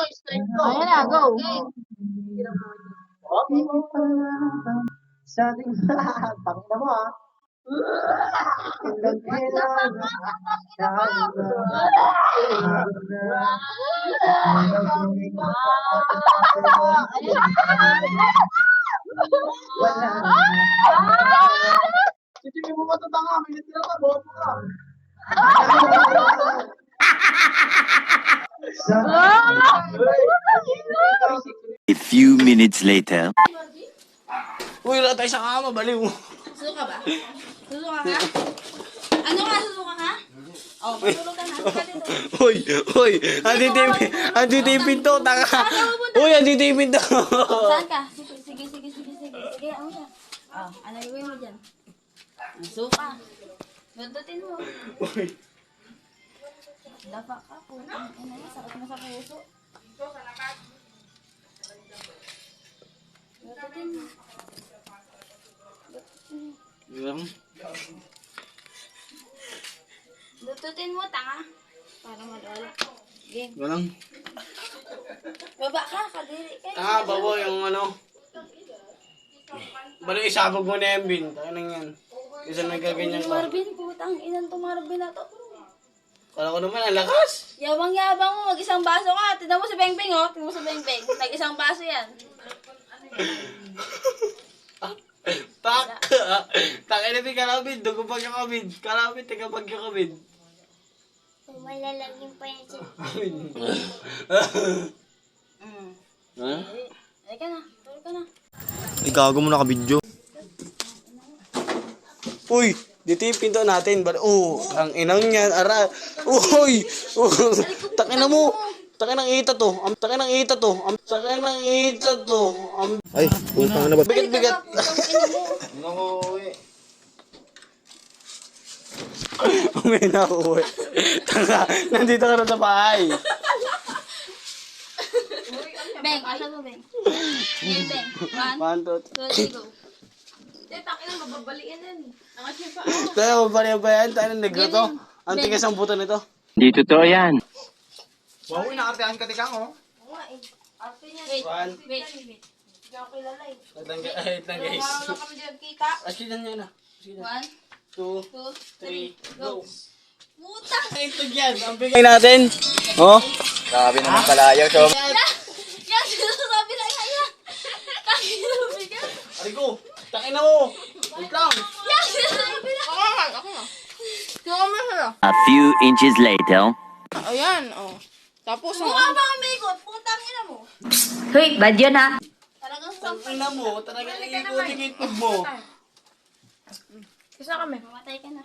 Ayan na, go. Sa ating lahat, pakita mo ah. Sisipin mo matutanga, may natira ka, bobo ka. A few minutes later. Uy, wala tayo sa kama, baliw. Susuka ba? Susuka ka? Ano ka? Susuka ka? Oh, matulog ka na. Suka dito. Uy, andito yung pinto, taka. Uy, andito yung pinto. Saan ka? Sige. Sige, ano siya? Oh, ano gawin mo dyan? Suka. Buntutin mo. Dapa ka po. Ano yun? Sakit mo sa puso. Buntutin mo. Buntutin mo, tanga. Para malala. Game. Walang. Baba ka, kadiri ka. Taka, babo yung ano. Baliw, isabog mo na yung bin. Taka nang yan. Isa nagkaganyan ka. Marvin, putang inan to Marvin na to. Kala ko naman, ang lakas. Yabang-yabang mo, mag-isang baso ka. Tignan mo si Beng-Beng, oh. Tignan mo si Beng-Beng. Nag-isang baso yan. Takay na kalabid, dugo pag yung kabid. Kalabid, taga pag yung kabid. Malalagyan pa yan siya. Ha? Ay ka na, tulog ka na. Ay, gago mo nakabidyo. Uy, dito yung pinto natin. Ang inang yan, ara. Uy! Takin na mo. Takin ng ita to. Takin ng ita to. Takin ng ita to. Ay, putang na ba? Bigat-bigat. Naku, uwi. Uwi na uwi. Tanga, nandito ka na sa bahay. Beng, asa mo, Beng? Beng, Beng. 1, 1, 2, 3. 2, 3, go. Tayo, bariya ba yan? Tayo ng negro to. Ang tigas ang buto nito. Hindi totoo yan. Wow, nakartehan ka tikang, oh. Wait. Wait. Hindi ako kilala eh. Wait lang guys. Wala kami dyan kita. Asinan nyo na. 1, 2, 2, 3, 3, go. go. Puta! Ito yan. Ang bigay natin. Oh. Grabe naman pala ayaw, Chom. Yan, sinasabi lang kaya. Kaya naman yan. Arigo, takin na mo. Wait lang. Yan, sinasabi lang. A few inches later. Ayan, oh. Tapos, Mukha ba kang bigot? Putang ina mo. Hoy, bad yun ha. Talagang sampay. Takin na mo. Talagang ikot-ikot mo. Isa kami. Mamatay ka na.